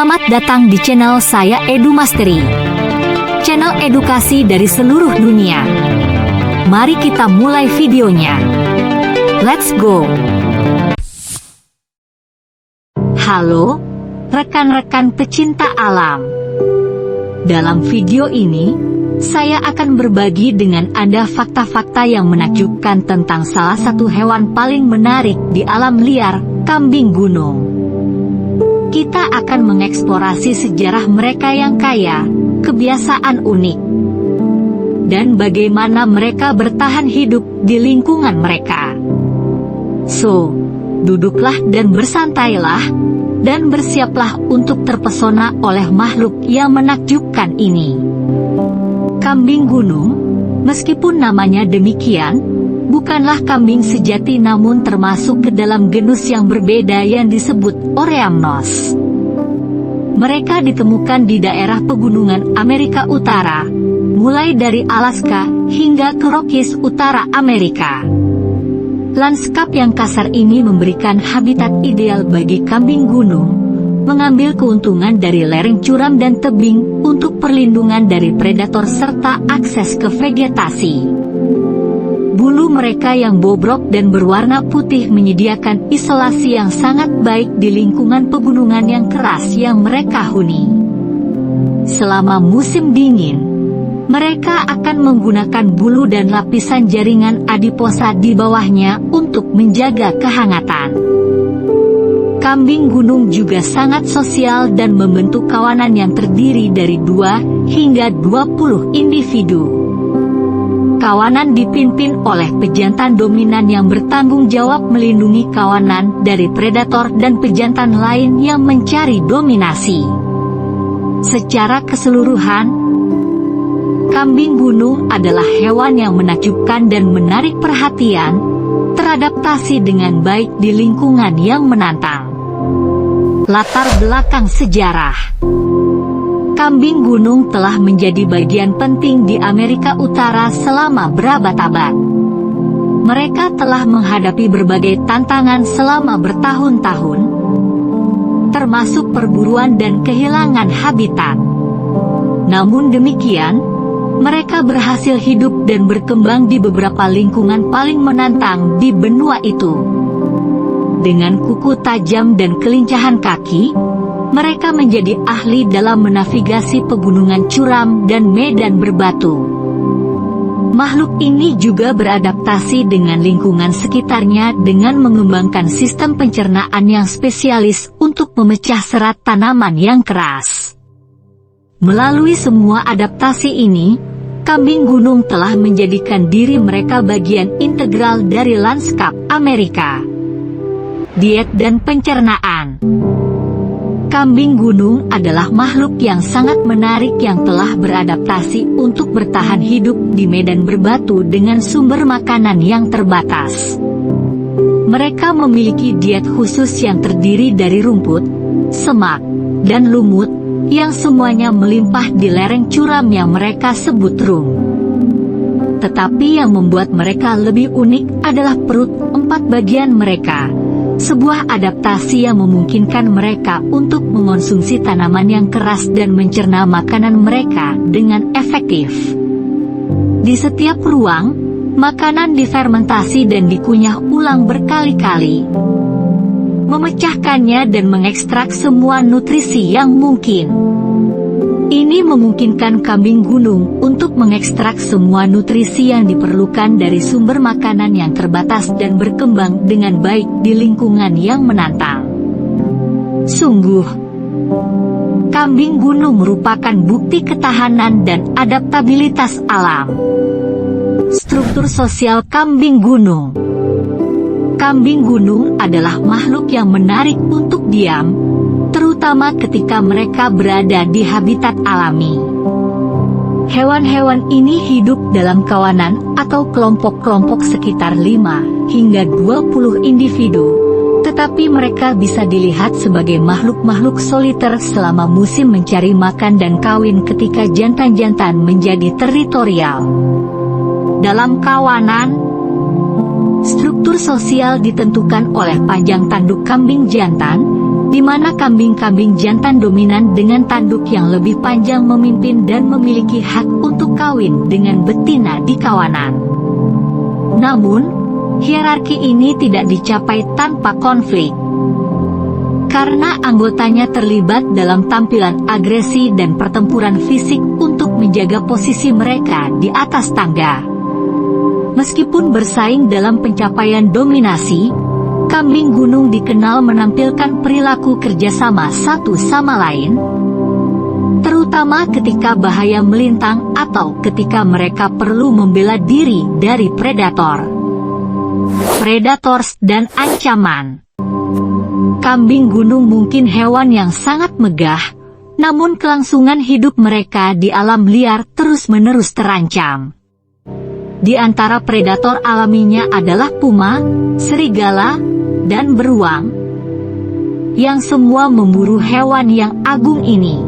Selamat datang di channel saya Edu Mastery, channel edukasi dari seluruh dunia. Mari kita mulai videonya. Let's go. Halo, rekan-rekan pecinta alam. Dalam video ini, saya akan berbagi dengan Anda fakta-fakta yang menakjubkan tentang salah satu hewan paling menarik di alam liar, kambing gunung. Kita akan mengeksplorasi sejarah mereka yang kaya, kebiasaan unik, dan bagaimana mereka bertahan hidup di lingkungan mereka. So, duduklah dan bersantailah, dan bersiaplah untuk terpesona oleh makhluk yang menakjubkan ini. Kambing gunung, meskipun namanya demikian, bukanlah kambing sejati namun termasuk ke dalam genus yang berbeda yang disebut Oreamnos. Mereka ditemukan di daerah pegunungan Amerika Utara, mulai dari Alaska hingga ke Rockies Utara Amerika. Lanskap yang kasar ini memberikan habitat ideal bagi kambing gunung, mengambil keuntungan dari lereng curam dan tebing untuk perlindungan dari predator serta akses ke vegetasi. Bulu mereka yang bobrok dan berwarna putih menyediakan isolasi yang sangat baik di lingkungan pegunungan yang keras yang mereka huni. Selama musim dingin, mereka akan menggunakan bulu dan lapisan jaringan adiposa di bawahnya untuk menjaga kehangatan. Kambing gunung juga sangat sosial dan membentuk kawanan yang terdiri dari 2 hingga 20 individu. Kawanan dipimpin oleh pejantan dominan yang bertanggung jawab melindungi kawanan dari predator dan pejantan lain yang mencari dominasi. Secara keseluruhan, kambing gunung adalah hewan yang menakjubkan dan menarik perhatian, teradaptasi dengan baik di lingkungan yang menantang. Latar belakang sejarah. Kambing gunung telah menjadi bagian penting di Amerika Utara selama berabad-abad. Mereka telah menghadapi berbagai tantangan selama bertahun-tahun, termasuk perburuan dan kehilangan habitat. Namun demikian, mereka berhasil hidup dan berkembang di beberapa lingkungan paling menantang di benua itu. Dengan kuku tajam dan kelincahan kaki, mereka menjadi ahli dalam menavigasi pegunungan curam dan medan berbatu. Makhluk ini juga beradaptasi dengan lingkungan sekitarnya dengan mengembangkan sistem pencernaan yang spesialis untuk memecah serat tanaman yang keras. Melalui semua adaptasi ini, kambing gunung telah menjadikan diri mereka bagian integral dari lanskap Amerika. Diet dan pencernaan. Kambing gunung adalah makhluk yang sangat menarik yang telah beradaptasi untuk bertahan hidup di medan berbatu dengan sumber makanan yang terbatas. Mereka memiliki diet khusus yang terdiri dari rumput, semak, dan lumut, yang semuanya melimpah di lereng curam yang mereka sebut rum. Tetapi yang membuat mereka lebih unik adalah perut 4 bagian mereka. Sebuah adaptasi yang memungkinkan mereka untuk mengonsumsi tanaman yang keras dan mencerna makanan mereka dengan efektif. Di setiap ruang, makanan difermentasi dan dikunyah ulang berkali-kali, memecahkannya dan mengekstrak semua nutrisi yang mungkin. Ini memungkinkan kambing gunung untuk mengekstrak semua nutrisi yang diperlukan dari sumber makanan yang terbatas dan berkembang dengan baik di lingkungan yang menantang. Sungguh, kambing gunung merupakan bukti ketahanan dan adaptabilitas alam. Struktur sosial kambing gunung. Kambing gunung adalah makhluk yang menarik untuk diam, terutama ketika mereka berada di habitat alami. Hewan-hewan ini hidup dalam kawanan atau kelompok-kelompok sekitar 5 hingga 20 individu, tetapi mereka bisa dilihat sebagai makhluk-makhluk soliter selama musim mencari makan dan kawin ketika jantan-jantan menjadi teritorial. Dalam kawanan, struktur sosial ditentukan oleh panjang tanduk kambing jantan, di mana kambing-kambing jantan dominan dengan tanduk yang lebih panjang memimpin dan memiliki hak untuk kawin dengan betina di kawanan. Namun, hierarki ini tidak dicapai tanpa konflik. Karena anggotanya terlibat dalam tampilan agresi dan pertempuran fisik untuk menjaga posisi mereka di atas tangga. Meskipun bersaing dalam pencapaian dominasi, kambing gunung dikenal menampilkan perilaku kerjasama satu sama lain, terutama ketika bahaya melintang atau ketika mereka perlu membela diri dari predators dan ancaman. Kambing gunung mungkin hewan yang sangat megah, namun kelangsungan hidup mereka di alam liar terus-menerus terancam. Di antara predator alaminya adalah puma, serigala, dan beruang, yang semua memburu hewan yang agung ini.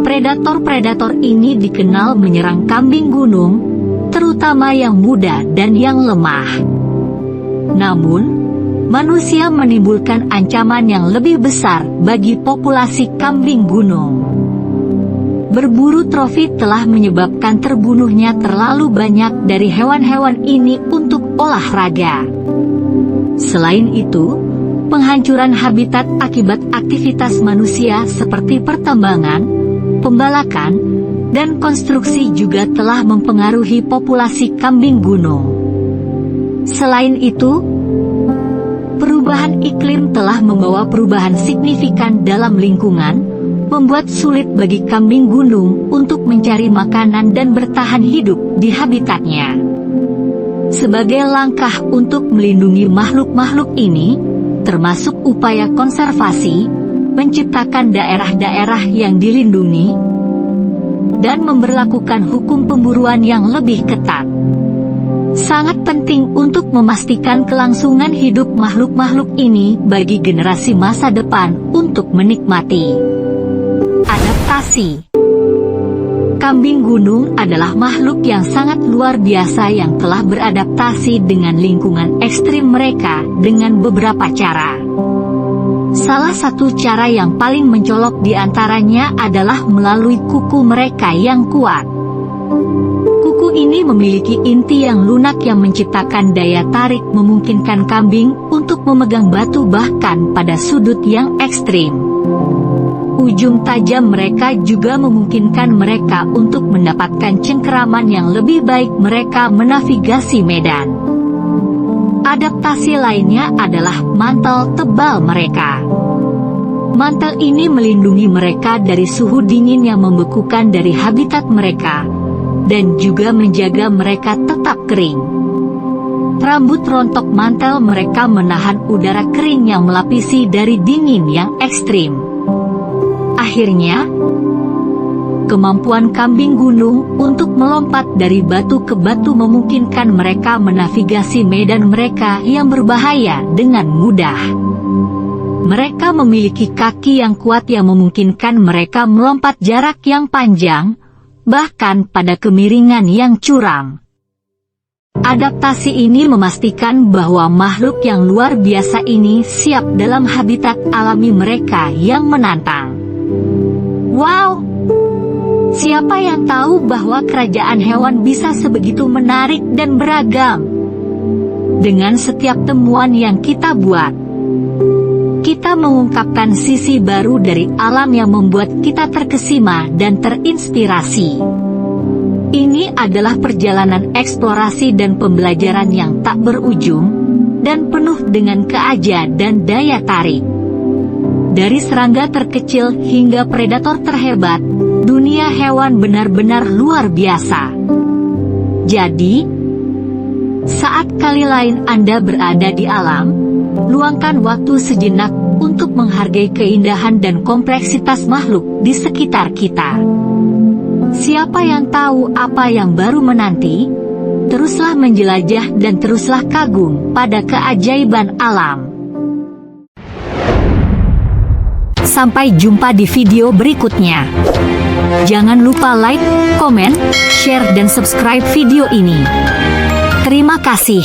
Predator-predator ini dikenal menyerang kambing gunung, terutama yang muda dan yang lemah. Namun, manusia menimbulkan ancaman yang lebih besar bagi populasi kambing gunung. Berburu trofi telah menyebabkan terbunuhnya terlalu banyak dari hewan-hewan ini untuk olahraga. Selain itu, penghancuran habitat akibat aktivitas manusia seperti pertambangan, pembalakan, dan konstruksi juga telah mempengaruhi populasi kambing gunung. Selain itu, perubahan iklim telah membawa perubahan signifikan dalam lingkungan, membuat sulit bagi kambing gunung untuk mencari makanan dan bertahan hidup di habitatnya. Sebagai langkah untuk melindungi makhluk-makhluk ini, termasuk upaya konservasi, menciptakan daerah-daerah yang dilindungi, dan memberlakukan hukum pemburuan yang lebih ketat. Sangat penting untuk memastikan kelangsungan hidup makhluk-makhluk ini bagi generasi masa depan untuk menikmati. Adaptasi. Kambing gunung adalah makhluk yang sangat luar biasa yang telah beradaptasi dengan lingkungan ekstrim mereka dengan beberapa cara. Salah satu cara yang paling mencolok di antaranya adalah melalui kuku mereka yang kuat. Kuku ini memiliki inti yang lunak yang menciptakan daya tarik memungkinkan kambing untuk memegang batu bahkan pada sudut yang ekstrim. Ujung tajam mereka juga memungkinkan mereka untuk mendapatkan cengkeraman yang lebih baik mereka menavigasi medan. Adaptasi lainnya adalah mantel tebal mereka. Mantel ini melindungi mereka dari suhu dingin yang membekukan dari habitat mereka, dan juga menjaga mereka tetap kering. Rambut rontok mantel mereka menahan udara kering yang melapisi dari dingin yang ekstrim. Akhirnya, kemampuan kambing gunung untuk melompat dari batu ke batu memungkinkan mereka menavigasi medan mereka yang berbahaya dengan mudah. Mereka memiliki kaki yang kuat yang memungkinkan mereka melompat jarak yang panjang, bahkan pada kemiringan yang curam. Adaptasi ini memastikan bahwa makhluk yang luar biasa ini siap dalam habitat alami mereka yang menantang. Wow! Siapa yang tahu bahwa kerajaan hewan bisa sebegitu menarik dan beragam? Dengan setiap temuan yang kita buat, kita mengungkapkan sisi baru dari alam yang membuat kita terkesima dan terinspirasi. Ini adalah perjalanan eksplorasi dan pembelajaran yang tak berujung, dan penuh dengan keaja dan daya tarik. Dari serangga terkecil hingga predator terhebat, dunia hewan benar-benar luar biasa. Jadi, saat kali lain Anda berada di alam, luangkan waktu sejenak untuk menghargai keindahan dan kompleksitas makhluk di sekitar kita. Siapa yang tahu apa yang baru menanti? Teruslah menjelajah dan teruslah kagum pada keajaiban alam. Sampai jumpa di video berikutnya. Jangan lupa like, komen, share dan subscribe video ini. Terima kasih.